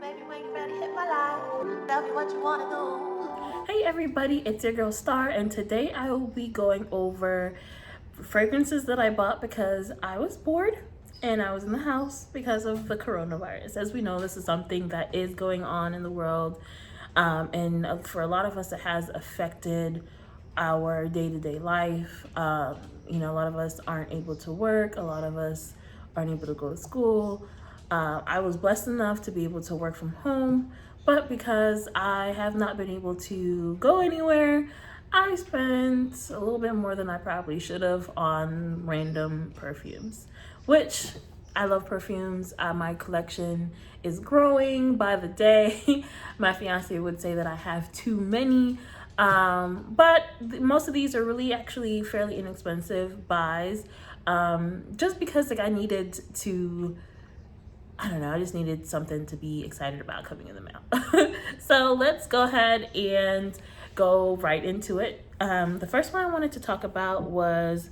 baby, when you ready, hit my line. Tell me what you wanna do. Hey everybody, it's your girl Star, and today I will be going over fragrances that I bought because I was bored and I was in the house because of the coronavirus. As we know, this is something that is going on in the world, and for a lot of us, it has affected our day-to-day life. A lot of us aren't able to work. A lot of us aren't able to go to school. I was blessed enough to be able to work from home, but because I have not been able to go anywhere, I spent a little bit more than I probably should have on random perfumes, which I love perfumes. My collection is growing by the day. My fiance would say that I have too many, but most of these are really actually fairly inexpensive buys, just because I needed to, I don't know, I just needed something to be excited about coming in the mail. So let's go ahead and go right into it. The first one I wanted to talk about was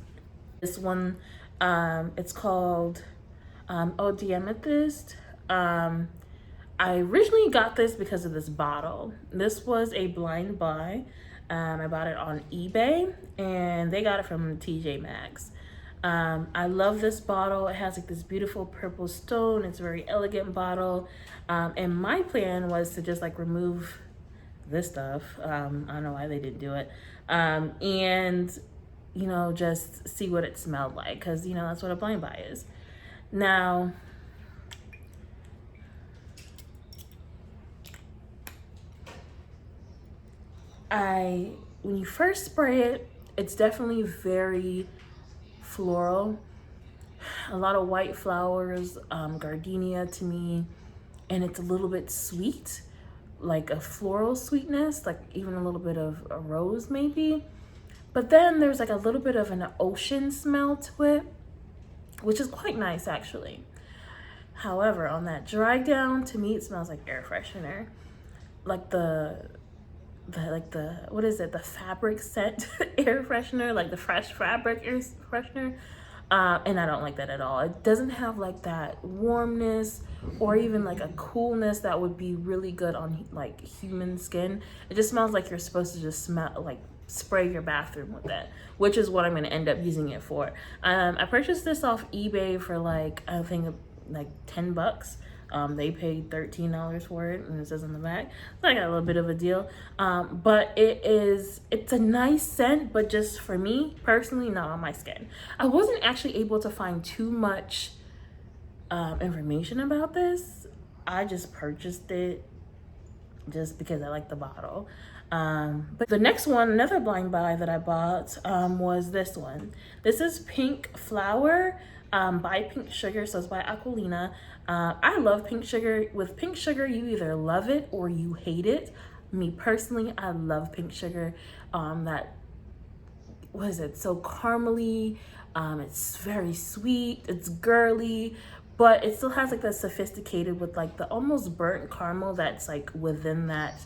this one. It's called OD Amethyst. I originally got this because of this bottle. This was a blind buy. I bought it on eBay and they got it from TJ Maxx. I love this bottle. It has like this beautiful purple stone. It's a very elegant bottle. And my plan was to just like remove this stuff. I don't know why they didn't do it. And just see what it smelled like, because that's what a blind buy is. Now, when you first spray it, it's definitely very floral. A lot of white flowers, gardenia to me, and it's a little bit sweet, like a floral sweetness, like even a little bit of a rose maybe. But then there's like a little bit of an ocean smell to it, which is quite nice actually. However, on that dry down, to me it smells like air freshener, like the what is it, the fabric scent air freshener, like the fresh fabric air freshener. And I don't like that at all. It doesn't have like that warmness or even like a coolness that would be really good on like human skin. It just smells like you're supposed to just spray your bathroom with that, which is what I'm going to end up using it for. I purchased this off eBay for like, I think like $10. They paid $13 for it, and it says on the back. So I got a little bit of a deal. But it's a nice scent, but just for me personally, not on my skin. I wasn't actually able to find too much information about this. I just purchased it just because I like the bottle. But the next one, another blind buy that I bought, was this one. This is Pink Flower by Pink Sugar, so it's by Aquolina. I love Pink Sugar. With Pink Sugar, you either love it or you hate it. Me personally, I love Pink Sugar. What is it? So caramely. It's very sweet. It's girly, but it still has like the sophisticated with like the almost burnt caramel that's like within that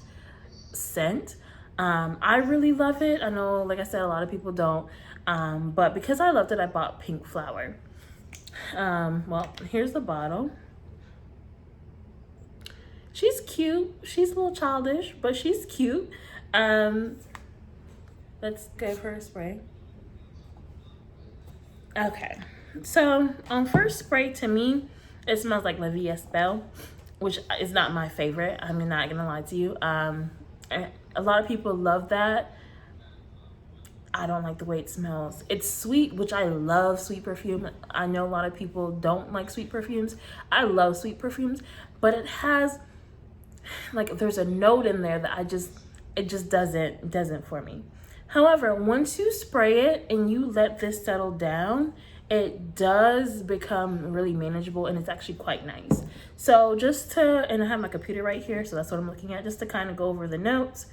scent. I really love it. I know, like I said, a lot of people don't. But because I loved it, I bought Pink Flower. Well, here's the bottle. She's cute. She's a little childish, but she's cute. Let's give her a spray. Okay, so on first spray, to me, it smells like La Vie Est Belle, which is not my favorite. I'm not gonna lie to you. A lot of people love that. I don't like the way it smells. It's sweet, which I love sweet perfume. I know a lot of people don't like sweet perfumes. I love sweet perfumes, but it has like, there's a note in there that it just doesn't for me. However, once you spray it and you let this settle down, it does become really manageable, and it's actually quite nice. So and I have my computer right here, so that's what I'm looking at, just to kind of go over the notes.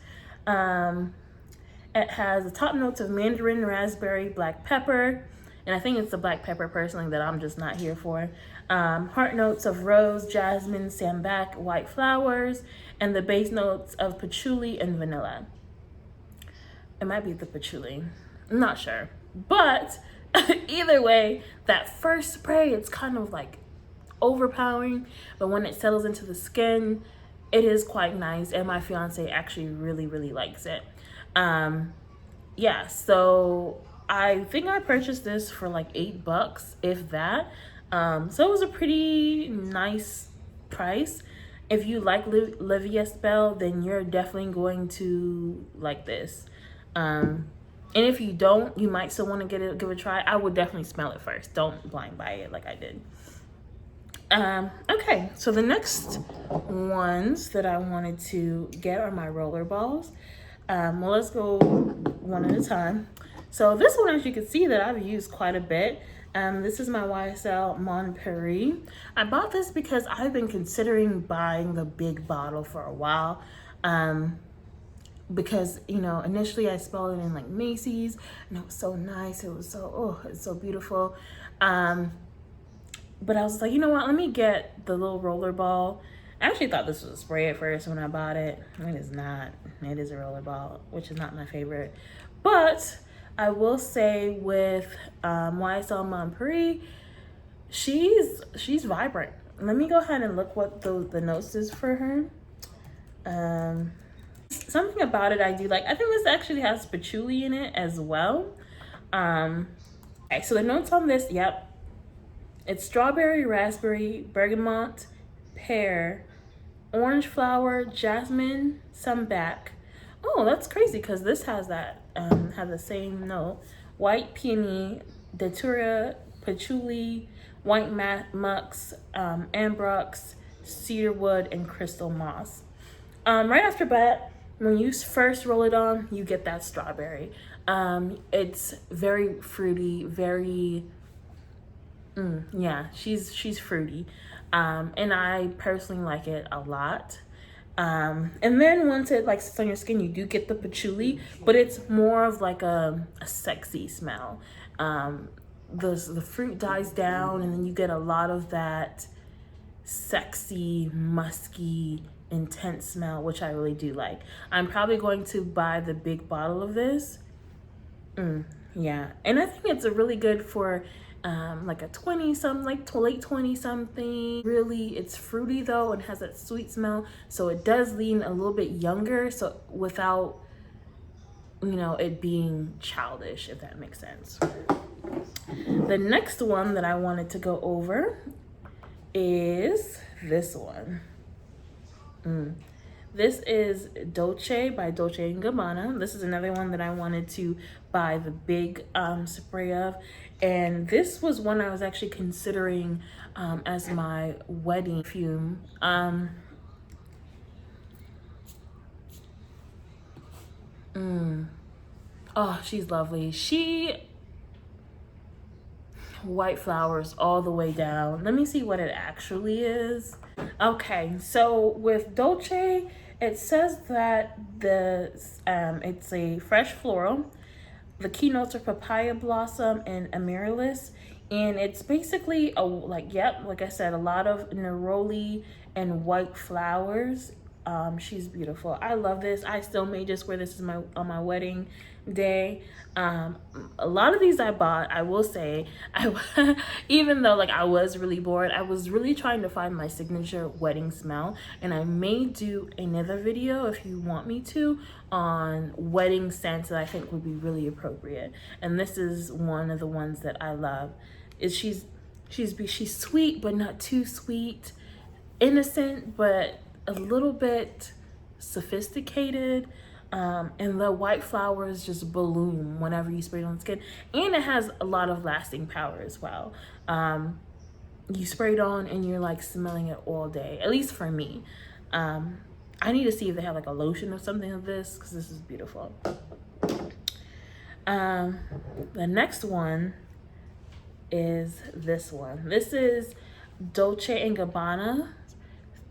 It has the top notes of mandarin, raspberry, black pepper, and I think it's the black pepper personally that I'm just not here for. Heart notes of rose, jasmine, sambac, white flowers, and the base notes of patchouli and vanilla. It might be the patchouli, I'm not sure. But either way, that first spray, it's kind of like overpowering, but when it settles into the skin, it is quite nice, and my fiance actually really likes it. Yeah, so I think I purchased this for like $8, if that. So it was a pretty nice price. If you like Livia Spell, then you're definitely going to like this. And if you don't, you might still want to give it a try. I would definitely smell it first. Don't blind buy it like I did. Okay, so the next ones that I wanted to get are my Rollerballs. Well, let's go one at a time. So this one, as you can see, that I've used quite a bit. This is my YSL Mon Paris. I bought this because I've been considering buying the big bottle for a while. Because, you know, initially I smelled it in like Macy's, and it was so nice. It was so, oh, it's so beautiful. But I was like, you know what, let me get the little Rollerball. I actually thought this was a spray at first when I bought it. It is not. It is a Rollerball, which is not my favorite. But I will say with YSL Mon Paris, she's vibrant. Let me go ahead and look what the notes is for her. Something about it I do like. I think this actually has patchouli in it as well. Okay, so the notes on this, yep. It's strawberry, raspberry, bergamot, pear, orange flower, jasmine, sambac. Oh, that's crazy because this has that, has the same note. White peony, datura, patchouli, white musk, ambrox, cedarwood, and crystal moss. Right after that, when you first roll it on, you get that strawberry. It's very fruity, very, yeah, she's fruity. And I personally like it a lot. And then once it like sits on your skin, you do get the patchouli, but it's more of like a sexy smell. The fruit dies down, and then you get a lot of that sexy, musky, intense smell, which I really do like. I'm probably going to buy the big bottle of this. Yeah, and I think it's a really good for like a 20 something, like late 20 something. Really, it's fruity though and has that sweet smell, so it does lean a little bit younger, so without, you know, it being childish, if that makes sense. The next one that I wanted to go over is this one. This is Dolce by Dolce & Gabbana. This is another one that I wanted to buy the big spray of. And this was one I was actually considering as my wedding perfume. Oh, she's lovely. White flowers all the way down. Let me see what it actually is. Okay, so with Dolce, it says that it's a fresh floral. The keynotes are papaya blossom and amaryllis, and it's basically like I said, a lot of neroli and white flowers. She's beautiful. I love this. I still may just wear this on my wedding day. A lot of these I bought, I will say, even though like I was really bored, I was really trying to find my signature wedding smell, and I may do another video, if you want me to, on wedding scents that I think would be really appropriate. And this is one of the ones that I love. She's sweet but not too sweet, innocent but a little bit sophisticated. And the white flowers just bloom whenever you spray it on the skin, and it has a lot of lasting power as well. You spray it on and you're like smelling it all day, at least for me. I need to see if they have like a lotion or something of this, because this is beautiful. The next one is this one. This is Dolce & Gabbana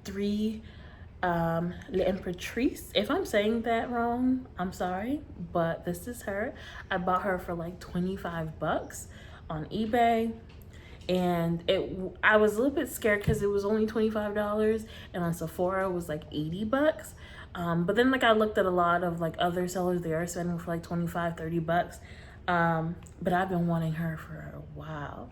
3 L'Imperatrice. If I'm saying that wrong, I'm sorry, but this is her. I bought her for like $25 on eBay, and I was a little bit scared because it was only $25, and on Sephora it was like $80. But then like I looked at a lot of like other sellers, they are spending for like $25-30. But I've been wanting her for a while.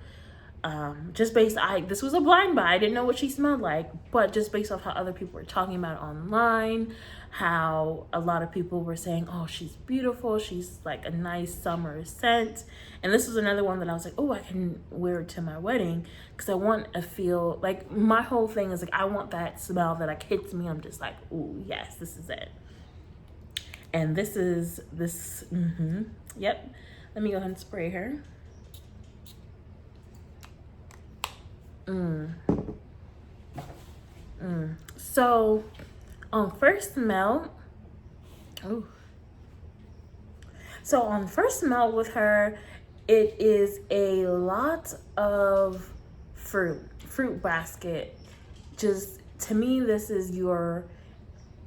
just based, this was a blind buy. I didn't know what she smelled like, but just based off how other people were talking about it online, how a lot of people were saying, oh, she's beautiful, she's like a nice summer scent. And this was another one that I was like, oh, I can wear it to my wedding, because I want to feel like, my whole thing is like, I want that smell that like hits me. I'm just like, oh yes, this is it. And this is this. Yep. Let me go ahead and spray her. So on first smell, with her, it is a lot of fruit basket. Just to me, this is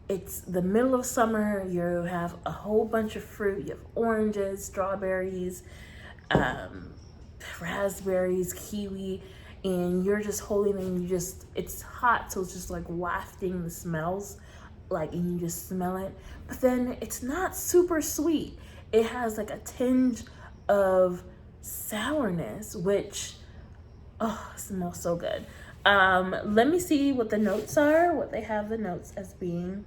it's the middle of summer. You have a whole bunch of fruit. You have oranges, strawberries, raspberries, kiwi, and you're just holding them. It's hot, so it's just like wafting the smells, like, and you just smell it. But then it's not super sweet. It has like a tinge of sourness, which, oh, smells so good. Let me see what the notes are, what they have the notes as being.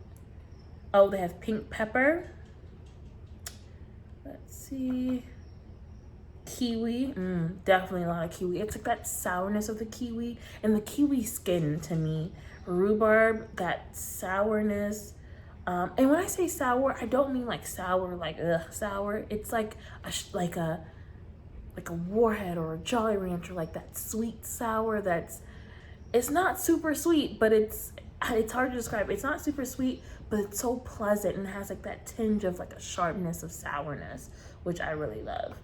Oh, they have pink pepper. Let's see. Kiwi. Definitely a lot of kiwi. It's like that sourness of the kiwi, and the kiwi skin to me. Rhubarb, that sourness. And when I say sour, I don't mean like sour, like sour. It's like a Warhead or a Jolly Rancher, like that sweet sour. It's not super sweet, but it's hard to describe. It's not super sweet, but it's so pleasant, and it has like that tinge of like a sharpness of sourness, which I really love.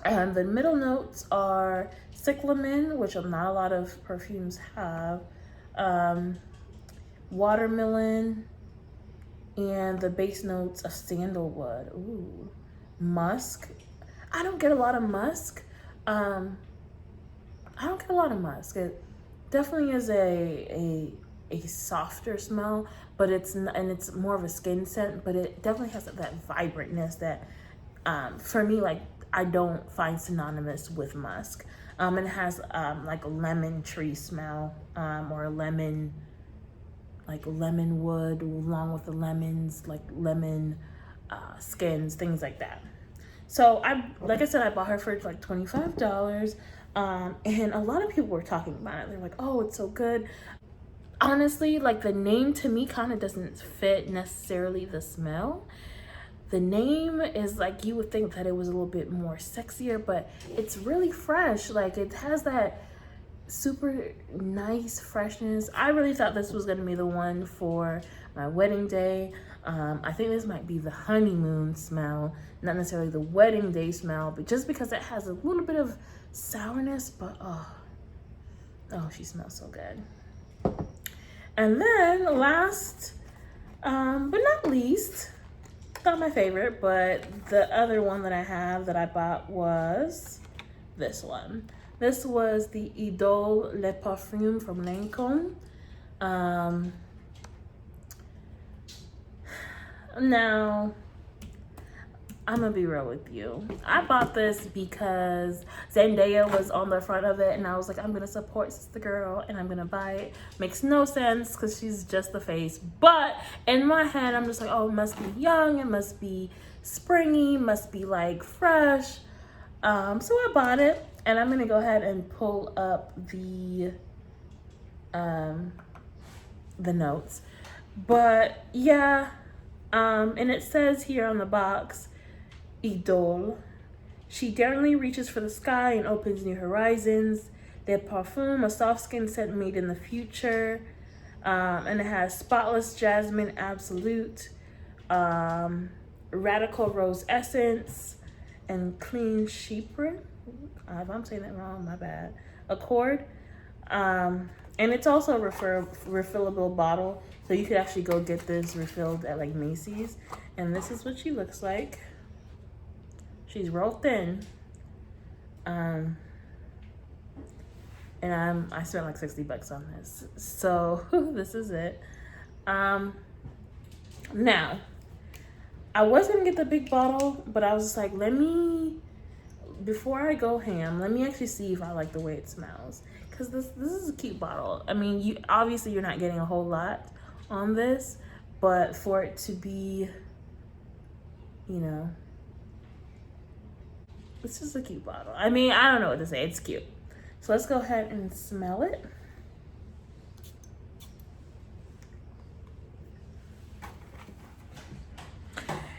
And the middle notes are cyclamen, which not a lot of perfumes have, watermelon, and the base notes of sandalwood. Ooh, musk. I don't get a lot of musk. It definitely is a softer smell, but it's more of a skin scent, but it definitely has that vibrantness that for me, like, I don't find synonymous with musk. And it has like a lemon tree smell, or a lemon, like lemon wood along with the lemons, like lemon skins, things like that. So like I said, I bought her for like $25. And a lot of people were talking about it. They're like, oh, it's so good. Honestly, like, the name to me kind of doesn't fit necessarily the smell. The name is like, you would think that it was a little bit more sexier, but it's really fresh. Like, it has that super nice freshness. I really thought this was gonna be the one for my wedding day. I think this might be the honeymoon smell, not necessarily the wedding day smell, but just because it has a little bit of sourness, but oh, she smells so good. And then last, but not least, not my favorite, but the other one that I have that I bought was this one. This was the Idole Le Parfum from Lancome. Now, I'm gonna be real with you. I bought this because Zendaya was on the front of it, and I was like, I'm gonna support Sister Girl, and I'm gonna buy it. Makes no sense because she's just the face, but in my head, I'm just like, oh, it must be young, it must be springy, must be like fresh. So I bought it, and I'm gonna go ahead and pull up the notes. But yeah, and it says here on the box, Idole. She daringly reaches for the sky and opens new horizons. De Parfum, a soft skin scent made in the future. And it has spotless jasmine absolute, radical rose essence, and clean chypre. If I'm saying that wrong, my bad. Accord. And it's also a refillable bottle, so you could actually go get this refilled at like Macy's. And this is what she looks like. She's real thin. And I spent like $60 on this. So this is it. Now, I was gonna get the big bottle, but I was just like, let me before I go ham, let me actually see if I like the way it smells. Because this is a cute bottle. I mean, you're not getting a whole lot on this, but for it to be, you know, it's just a cute bottle. I mean, I don't know what to say. It's cute. So let's go ahead and smell it.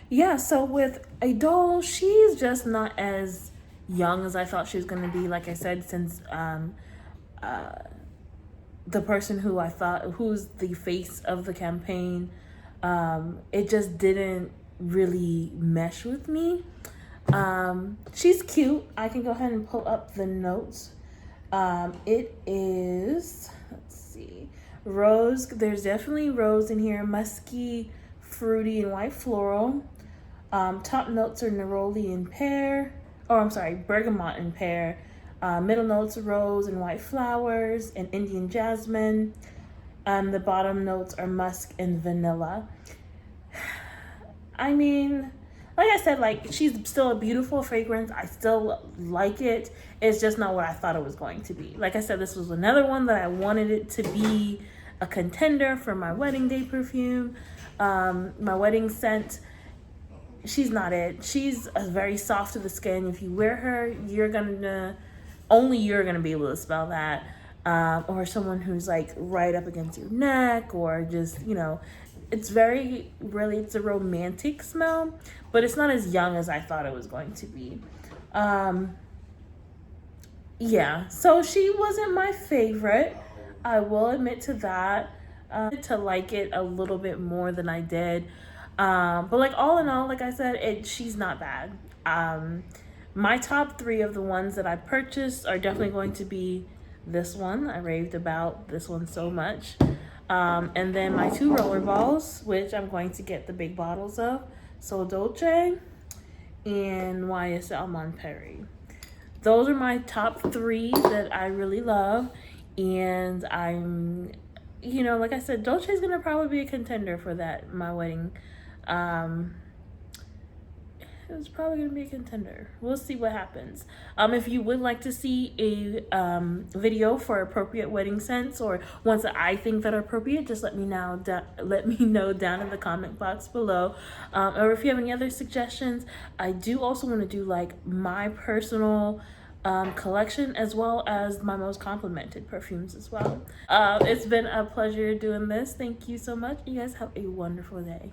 Yeah, so with Idole, she's just not as young as I thought she was going to be. Like I said, since the person who's the face of the campaign, it just didn't really mesh with me. She's cute. I can go ahead and pull up the notes. It is, let's see, rose. There's definitely rose in here, musky, fruity, and white floral. Top notes are neroli and pear. Oh, I'm sorry, bergamot and pear. Middle notes are rose and white flowers and Indian jasmine. The bottom notes are musk and vanilla. I mean, like I said, like, she's still a beautiful fragrance. I still like it. It's just not what I thought it was going to be. Like I said, this was another one that I wanted it to be a contender for my wedding day perfume, my wedding scent. She's not it. She's very soft to the skin. If you wear her, only you're gonna be able to smell that. Or someone who's like right up against your neck, or just, you know, it's a romantic smell, but it's not as young as I thought it was going to be. Yeah, so she wasn't my favorite. I will admit to that. To like it a little bit more than I did. But like, all in all, like I said, she's not bad. My top 3 of the ones that I purchased are definitely going to be this one. I raved about this one so much. And then my 2 Rollerballs, which I'm going to get the big bottles of. So Dolce and YSL Mon Paris. Those are my top 3 that I really love. And I'm, you know, like I said, Dolce is going to probably be a contender for that, my wedding. It's probably going to be a contender. We'll see what happens. If you would like to see a video for appropriate wedding scents, or ones that I think that are appropriate, just let me know down in the comment box below. Or if you have any other suggestions, I do also want to do like my personal collection, as well as my most complimented perfumes as well. It's been a pleasure doing this. Thank you so much. You guys have a wonderful day.